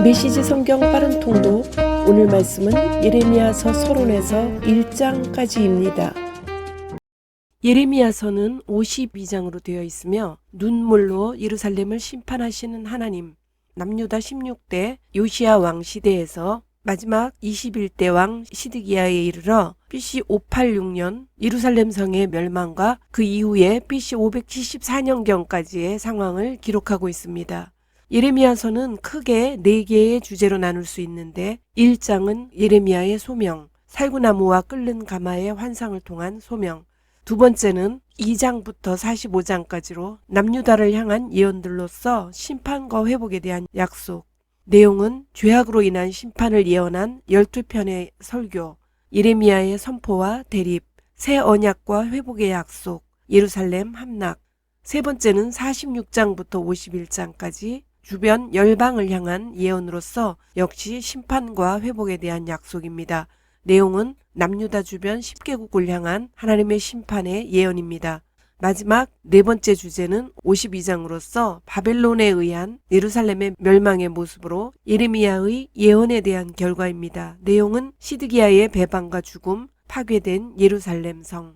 메시지 성경 빠른 통독. 오늘 말씀은 예레미야서 서론에서 1장까지입니다. 예레미야서는 52장으로 되어 있으며 눈물로 예루살렘을 심판하시는 하나님, 남유다 16대 요시야 왕 시대에서 마지막 21대 왕 시드기야에 이르러 BC 586년 예루살렘 성의 멸망과 그 이후에 BC 574년경까지의 상황을 기록하고 있습니다. 예레미야서는 크게 4개의 주제로 나눌 수 있는데 1장은 예레미야의 소명, 살구나무와 끓는 가마의 환상을 통한 소명, 두 번째는 2장부터 45장까지로 남유다를 향한 예언들로서 심판과 회복에 대한 약속, 내용은 죄악으로 인한 심판을 예언한 12편의 설교, 예레미야의 선포와 대립, 새 언약과 회복의 약속, 예루살렘 함락. 세 번째는 46장부터 51장까지 주변 열방을 향한 예언으로서 역시 심판과 회복에 대한 약속입니다. 내용은 남유다 주변 10개국을 향한 하나님의 심판의 예언입니다. 마지막 네 번째 주제는 52장으로서 바벨론에 의한 예루살렘의 멸망의 모습으로 예레미야의 예언에 대한 결과입니다. 내용은 시드기야의 배반과 죽음, 파괴된 예루살렘 성.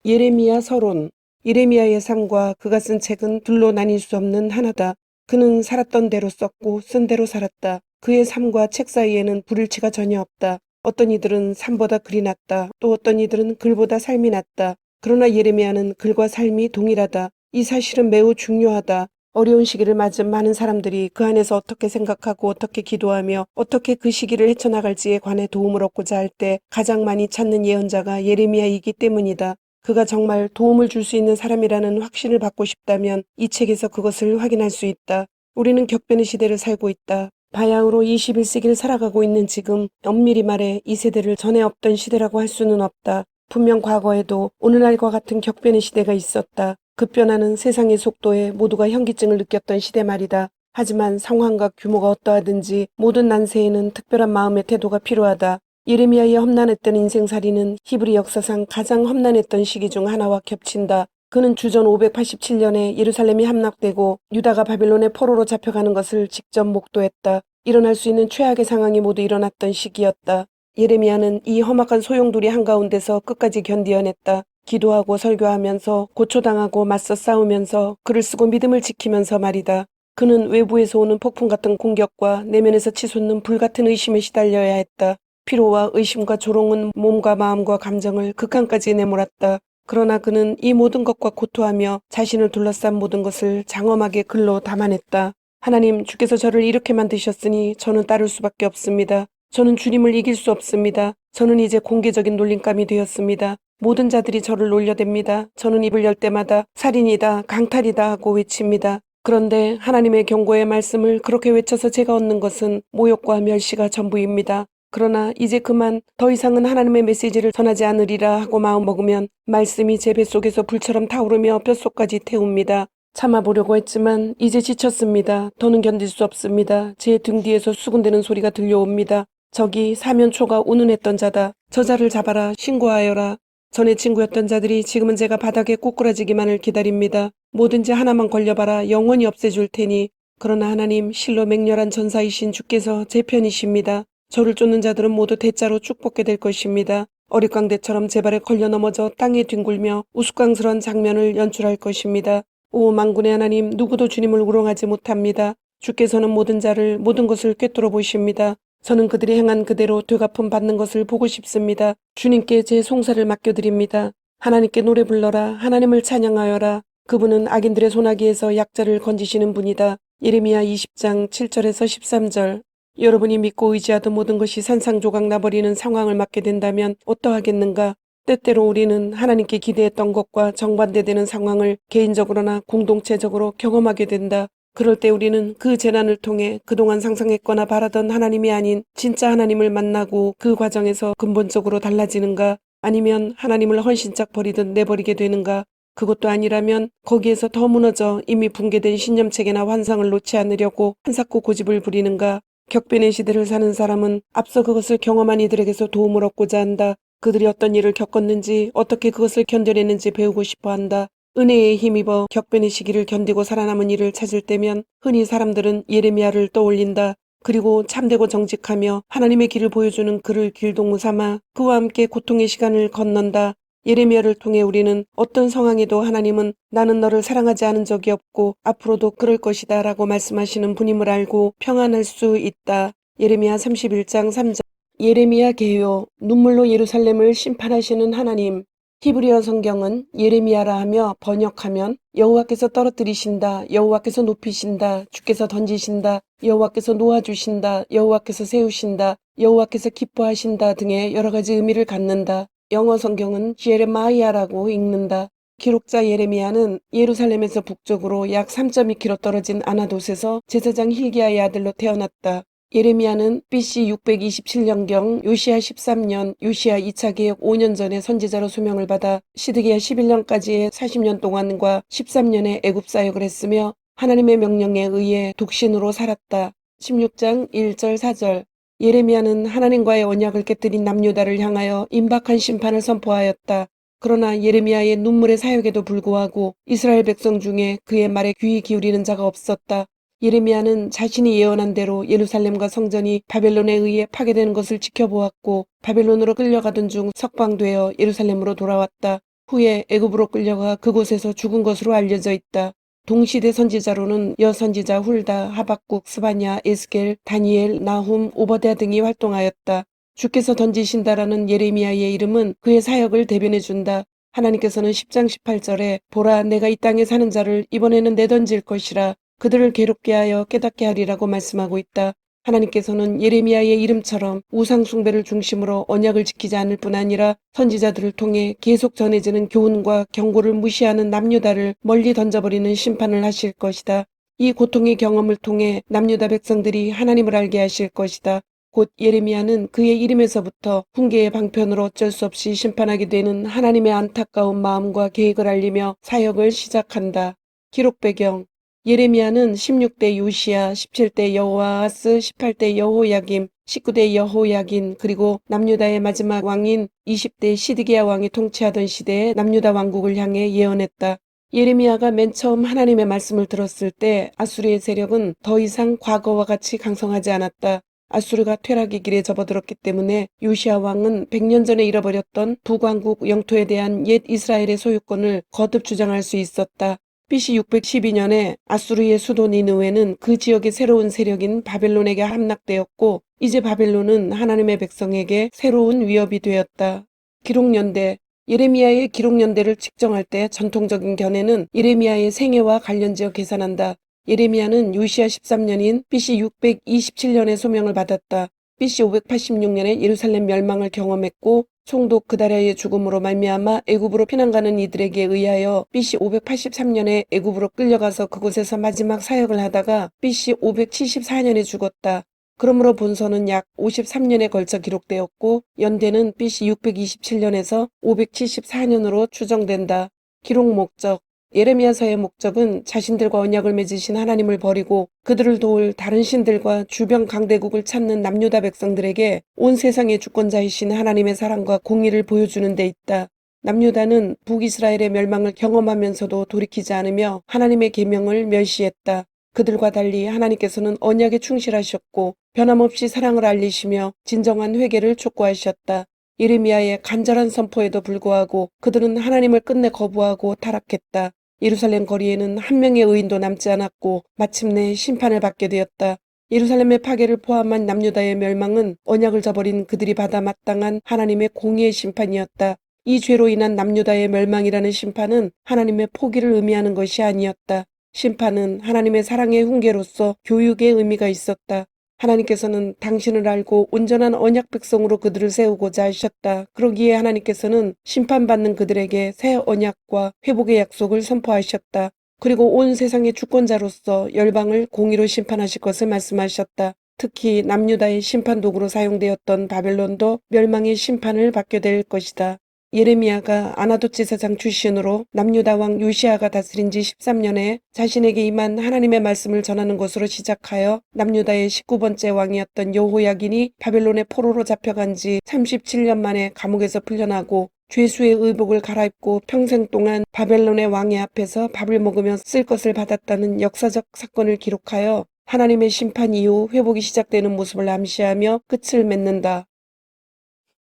예레미야 서론. 예레미야의 삶과 그가 쓴 책은 둘로 나뉠 수 없는 하나다. 그는 살았던 대로 썼고 쓴 대로 살았다. 그의 삶과 책 사이에는 불일치가 전혀 없다. 어떤 이들은 삶보다 글이 낫다. 또 어떤 이들은 글보다 삶이 낫다. 그러나 예레미야는 글과 삶이 동일하다. 이 사실은 매우 중요하다. 어려운 시기를 맞은 많은 사람들이 그 안에서 어떻게 생각하고 어떻게 기도하며 어떻게 그 시기를 헤쳐나갈지에 관해 도움을 얻고자 할 때 가장 많이 찾는 예언자가 예레미야이기 때문이다. 그가 정말 도움을 줄 수 있는 사람이라는 확신을 받고 싶다면 이 책에서 그것을 확인할 수 있다. 우리는 격변의 시대를 살고 있다. 바야흐로 21세기를 살아가고 있는 지금 엄밀히 말해 이 세대를 전에 없던 시대라고 할 수는 없다. 분명 과거에도 오늘날과 같은 격변의 시대가 있었다. 급변하는 세상의 속도에 모두가 현기증을 느꼈던 시대 말이다. 하지만 상황과 규모가 어떠하든지 모든 난세에는 특별한 마음의 태도가 필요하다. 예레미야의 험난했던 인생살이는 히브리 역사상 가장 험난했던 시기 중 하나와 겹친다. 그는 주전 587년에 예루살렘이 함락되고 유다가 바벨론의 포로로 잡혀가는 것을 직접 목도했다. 일어날 수 있는 최악의 상황이 모두 일어났던 시기였다. 예레미야는 이 험악한 소용돌이 한가운데서 끝까지 견디어냈다. 기도하고 설교하면서 고초당하고 맞서 싸우면서 글을 쓰고 믿음을 지키면서 말이다. 그는 외부에서 오는 폭풍 같은 공격과 내면에서 치솟는 불같은 의심에 시달려야 했다. 피로와 의심과 조롱은 몸과 마음과 감정을 극한까지 내몰았다. 그러나 그는 이 모든 것과 고토하며 자신을 둘러싼 모든 것을 장엄하게 글로 담아냈다. 하나님, 주께서 저를 이렇게 만드셨으니 저는 따를 수밖에 없습니다. 저는 주님을 이길 수 없습니다. 저는 이제 공개적인 놀림감이 되었습니다. 모든 자들이 저를 놀려댑니다. 저는 입을 열 때마다 살인이다, 강탈이다 하고 외칩니다. 그런데 하나님의 경고의 말씀을 그렇게 외쳐서 제가 얻는 것은 모욕과 멸시가 전부입니다. 그러나 이제 그만 더 이상은 하나님의 메시지를 전하지 않으리라 하고 마음먹으면 말씀이 제 뱃속에서 불처럼 타오르며 뼛속까지 태웁니다. 참아보려고 했지만 이제 지쳤습니다. 더는 견딜 수 없습니다. 제 등 뒤에서 수군대는 소리가 들려옵니다. 저기 사면초가 운운했던 자다. 저자를 잡아라. 신고하여라. 전에 친구였던 자들이 지금은 제가 바닥에 꼬꾸라지기만을 기다립니다. 뭐든지 하나만 걸려봐라. 영원히 없애줄 테니. 그러나 하나님, 실로 맹렬한 전사이신 주께서 제 편이십니다. 저를 쫓는 자들은 모두 대자로 쭉 뽑게 될 것입니다. 어릿광대처럼 제 발에 걸려 넘어져 땅에 뒹굴며 우스꽝스러운 장면을 연출할 것입니다. 오 만군의 하나님, 누구도 주님을 우롱하지 못합니다. 주께서는 모든 자를 모든 것을 꿰뚫어 보십니다. 저는 그들이 행한 그대로 되갚음 받는 것을 보고 싶습니다. 주님께 제 송사를 맡겨드립니다. 하나님께 노래 불러라. 하나님을 찬양하여라. 그분은 악인들의 소나기에서 약자를 건지시는 분이다. 예레미야 20장 7절에서 13절. 여러분이 믿고 의지하던 모든 것이 산상조각 나버리는 상황을 맞게 된다면 어떠하겠는가? 때때로 우리는 하나님께 기대했던 것과 정반대되는 상황을 개인적으로나 공동체적으로 경험하게 된다. 그럴 때 우리는 그 재난을 통해 그동안 상상했거나 바라던 하나님이 아닌 진짜 하나님을 만나고 그 과정에서 근본적으로 달라지는가? 아니면 하나님을 헌신짝 버리듯 내버리게 되는가? 그것도 아니라면 거기에서 더 무너져 이미 붕괴된 신념체계나 환상을 놓지 않으려고 한사코 고집을 부리는가? 격변의 시대를 사는 사람은 앞서 그것을 경험한 이들에게서 도움을 얻고자 한다. 그들이 어떤 일을 겪었는지 어떻게 그것을 견뎌냈는지 배우고 싶어 한다. 은혜에 힘입어 격변의 시기를 견디고 살아남은 이를 찾을 때면 흔히 사람들은 예레미야를 떠올린다. 그리고 참되고 정직하며 하나님의 길을 보여주는 그를 길동무 삼아 그와 함께 고통의 시간을 건넌다. 예레미야를 통해 우리는 어떤 상황에도 하나님은 나는 너를 사랑하지 않은 적이 없고 앞으로도 그럴 것이다 라고 말씀하시는 분임을 알고 평안할 수 있다. 예레미야 31장 3절. 예레미야 개요. 눈물로 예루살렘을 심판하시는 하나님. 히브리어 성경은 예레미야라 하며 번역하면 여호와께서 떨어뜨리신다, 여호와께서 높이신다, 주께서 던지신다, 여호와께서 놓아주신다, 여호와께서 세우신다, 여호와께서 기뻐하신다 등의 여러 가지 의미를 갖는다. 영어 성경은 제레마이아라고 읽는다. 기록자 예레미야는 예루살렘에서 북쪽으로 약 3.2km 떨어진 아나돗에서 제사장 hil기야의 아들로 태어났다. 예레미야는 BC 627년경 요시야 13년 요시야 2차 개혁 5년 전에 선지자로 소명을 받아 시드기야 11년까지의 40년 동안과 13년의 애굽 사역을 했으며 하나님의 명령에 의해 독신으로 살았다. 16장 1절 4절. 예레미야는 하나님과의 언약을 깨뜨린 남유다를 향하여 임박한 심판을 선포하였다. 그러나 예레미야의 눈물의 사역에도 불구하고 이스라엘 백성 중에 그의 말에 귀 기울이는 자가 없었다. 예레미야는 자신이 예언한 대로 예루살렘과 성전이 바벨론에 의해 파괴되는 것을 지켜보았고 바벨론으로 끌려가던 중 석방되어 예루살렘으로 돌아왔다. 후에 애굽으로 끌려가 그곳에서 죽은 것으로 알려져 있다. 동시대 선지자로는 여선지자 훌다, 하박국, 스바냐, 에스겔, 다니엘, 나훔, 오버데아 등이 활동하였다. 주께서 던지신다라는 예레미야의 이름은 그의 사역을 대변해준다. 하나님께서는 10장 18절에 보라 내가 이 땅에 사는 자를 이번에는 내던질 것이라 그들을 괴롭게 하여 깨닫게 하리라고 말씀하고 있다. 하나님께서는 예레미야의 이름처럼 우상 숭배를 중심으로 언약을 지키지 않을 뿐 아니라 선지자들을 통해 계속 전해지는 교훈과 경고를 무시하는 남유다를 멀리 던져버리는 심판을 하실 것이다. 이 고통의 경험을 통해 남유다 백성들이 하나님을 알게 하실 것이다. 곧 예레미야는 그의 이름에서부터 훈계의 방편으로 어쩔 수 없이 심판하게 되는 하나님의 안타까운 마음과 계획을 알리며 사역을 시작한다. 기록 배경 예레미야는 16대 요시야, 17대 여호아하스, 18대 여호야김, 19대 여호야긴 그리고 남유다의 마지막 왕인 20대 시드기야 왕이 통치하던 시대에 남유다 왕국을 향해 예언했다. 예레미야가 맨 처음 하나님의 말씀을 들었을 때 아수르의 세력은 더 이상 과거와 같이 강성하지 않았다. 아수르가 퇴락의 길에 접어들었기 때문에 요시야 왕은 100년 전에 잃어버렸던 북왕국 영토에 대한 옛 이스라엘의 소유권을 거듭 주장할 수 있었다. BC 612년에 아수르의 수도 니느웨는 그 지역의 새로운 세력인 바벨론에게 함락되었고 이제 바벨론은 하나님의 백성에게 새로운 위협이 되었다. 기록연대 예레미야의 기록연대를 측정할 때 전통적인 견해는 예레미야의 생애와 관련지어 계산한다. 예레미야는 요시야 13년인 BC 627년에 소명을 받았다. BC 586년에 예루살렘 멸망을 경험했고 총독 그다랴의 죽음으로 말미암아 애굽으로 피난가는 이들에게 의하여 BC 583년에 애굽으로 끌려가서 그곳에서 마지막 사역을 하다가 BC 574년에 죽었다. 그러므로 본서는 약 53년에 걸쳐 기록되었고 연대는 BC 627년에서 574년으로 추정된다. 기록 목적 예레미야서의 목적은 자신들과 언약을 맺으신 하나님을 버리고 그들을 도울 다른 신들과 주변 강대국을 찾는 남유다 백성들에게 온 세상의 주권자이신 하나님의 사랑과 공의를 보여주는 데 있다. 남유다는 북이스라엘의 멸망을 경험하면서도 돌이키지 않으며 하나님의 계명을 멸시했다. 그들과 달리 하나님께서는 언약에 충실하셨고 변함없이 사랑을 알리시며 진정한 회개를 촉구하셨다. 예레미야의 간절한 선포에도 불구하고 그들은 하나님을 끝내 거부하고 타락했다. 예루살렘 거리에는 한 명의 의인도 남지 않았고 마침내 심판을 받게 되었다. 예루살렘의 파괴를 포함한 남유다의 멸망은 언약을 저버린 그들이 받아 마땅한 하나님의 공의의 심판이었다. 이 죄로 인한 남유다의 멸망이라는 심판은 하나님의 포기를 의미하는 것이 아니었다. 심판은 하나님의 사랑의 훈계로서 교육의 의미가 있었다. 하나님께서는 당신을 알고 온전한 언약 백성으로 그들을 세우고자 하셨다. 그러기에 하나님께서는 심판받는 그들에게 새 언약과 회복의 약속을 선포하셨다. 그리고 온 세상의 주권자로서 열방을 공의로 심판하실 것을 말씀하셨다. 특히 남유다의 심판 도구로 사용되었던 바벨론도 멸망의 심판을 받게 될 것이다. 예레미야가 아나돗 제사장 출신으로 남유다 왕 요시야가 다스린 지 13년에 자신에게 임한 하나님의 말씀을 전하는 것으로 시작하여 남유다의 19번째 왕이었던 여호야긴이 바벨론의 포로로 잡혀간 지 37년 만에 감옥에서 풀려나고 죄수의 의복을 갈아입고 평생 동안 바벨론의 왕의 앞에서 밥을 먹으며 쓸 것을 받았다는 역사적 사건을 기록하여 하나님의 심판 이후 회복이 시작되는 모습을 암시하며 끝을 맺는다.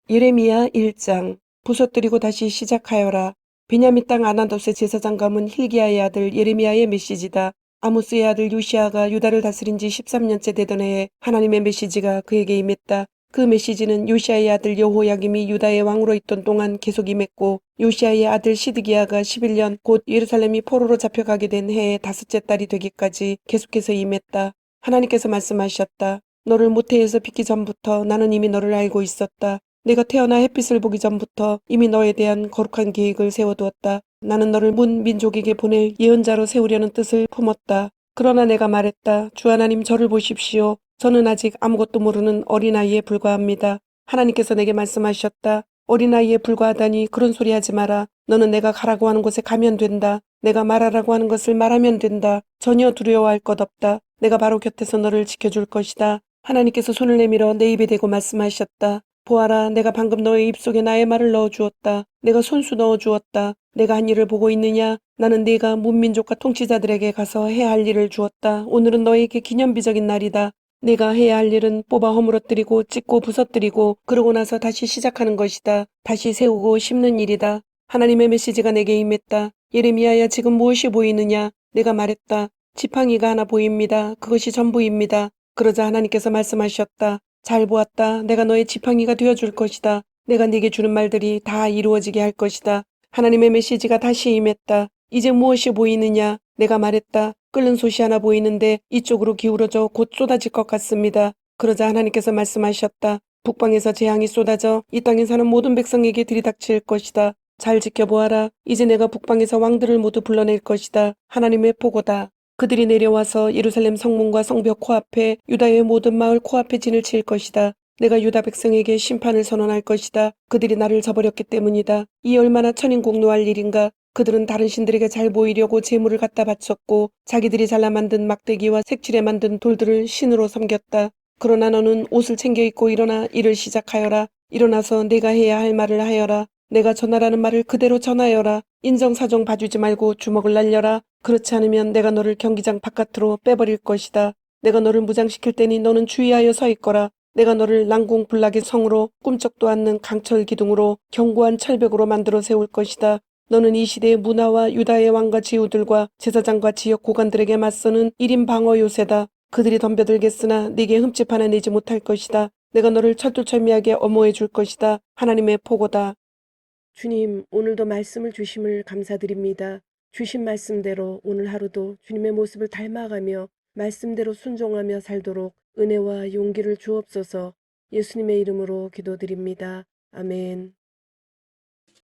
예레미야 1장. 부서뜨리고 다시 시작하여라. 베냐민 땅 아나돗의 제사장 가문 hil기야의 아들 예레미야의 메시지다. 아모스의 아들 요시야가 유다를 다스린 지 13년째 되던 해에 하나님의 메시지가 그에게 임했다. 그 메시지는 요시야의 아들 여호야김이 유다의 왕으로 있던 동안 계속 임했고, 요시야의 아들 시드기야가 11년 곧 예루살렘이 포로로 잡혀가게 된 해의 5째 달이 되기까지 계속해서 임했다. 하나님께서 말씀하셨다. 너를 모태에서 빚기 전부터 나는 이미 너를 알고 있었다. 내가 태어나 햇빛을 보기 전부터 이미 너에 대한 거룩한 계획을 세워두었다. 나는 너를 문 민족에게 보낼 예언자로 세우려는 뜻을 품었다. 그러나 내가 말했다. 주 하나님, 저를 보십시오. 저는 아직 아무것도 모르는 어린아이에 불과합니다. 하나님께서 내게 말씀하셨다. 어린아이에 불과하다니 그런 소리 하지 마라. 너는 내가 가라고 하는 곳에 가면 된다. 내가 말하라고 하는 것을 말하면 된다. 전혀 두려워할 것 없다. 내가 바로 곁에서 너를 지켜줄 것이다. 하나님께서 손을 내밀어 내 입에 대고 말씀하셨다. 보아라, 내가 방금 너의 입속에 나의 말을 넣어주었다. 내가 손수 넣어주었다. 내가 한 일을 보고 있느냐? 나는 네가 문민족과 통치자들에게 가서 해야 할 일을 주었다. 오늘은 너에게 기념비적인 날이다. 내가 해야 할 일은 뽑아 허물어뜨리고 찢고 부서뜨리고 그러고 나서 다시 시작하는 것이다. 다시 세우고 심는 일이다. 하나님의 메시지가 내게 임했다. 예레미야야, 지금 무엇이 보이느냐? 내가 말했다. 지팡이가 하나 보입니다. 그것이 전부입니다. 그러자 하나님께서 말씀하셨다. 잘 보았다. 내가 너의 지팡이가 되어줄 것이다. 내가 네게 주는 말들이 다 이루어지게 할 것이다. 하나님의 메시지가 다시 임했다. 이제 무엇이 보이느냐? 내가 말했다. 끓는 솥이 하나 보이는데 이쪽으로 기울어져 곧 쏟아질 것 같습니다. 그러자 하나님께서 말씀하셨다. 북방에서 재앙이 쏟아져 이 땅에 사는 모든 백성에게 들이닥칠 것이다. 잘 지켜보아라. 이제 내가 북방에서 왕들을 모두 불러낼 것이다. 하나님의 보고다. 그들이 내려와서 예루살렘 성문과 성벽 코앞에 유다의 모든 마을 코앞에 진을 칠 것이다. 내가 유다 백성에게 심판을 선언할 것이다. 그들이 나를 저버렸기 때문이다. 이 얼마나 천인공노할 일인가. 그들은 다른 신들에게 잘 보이려고 제물을 갖다 바쳤고 자기들이 잘라 만든 막대기와 색칠해 만든 돌들을 신으로 섬겼다. 그러나 너는 옷을 챙겨 입고 일어나 일을 시작하여라. 일어나서 내가 해야 할 말을 하여라. 내가 전하라는 말을 그대로 전하여라. 인정사정 봐주지 말고 주먹을 날려라. 그렇지 않으면 내가 너를 경기장 바깥으로 빼버릴 것이다. 내가 너를 무장시킬 테니 너는 주의하여 서 있거라. 내가 너를 난공불락의 성으로 꿈쩍도 않는 강철 기둥으로 견고한 철벽으로 만들어 세울 것이다. 너는 이 시대의 문화와 유다의 왕과 지우들과 제사장과 지역 고관들에게 맞서는 1인 방어 요새다. 그들이 덤벼들겠으나 네게 흠집 하나 내지 못할 것이다. 내가 너를 철두철미하게 엄호해 줄 것이다. 하나님의 포고다. 주님, 오늘도 말씀을 주심을 감사드립니다. 주신 말씀대로 오늘 하루도 주님의 모습을 닮아가며 말씀대로 순종하며 살도록 은혜와 용기를 주옵소서. 예수님의 이름으로 기도드립니다. 아멘.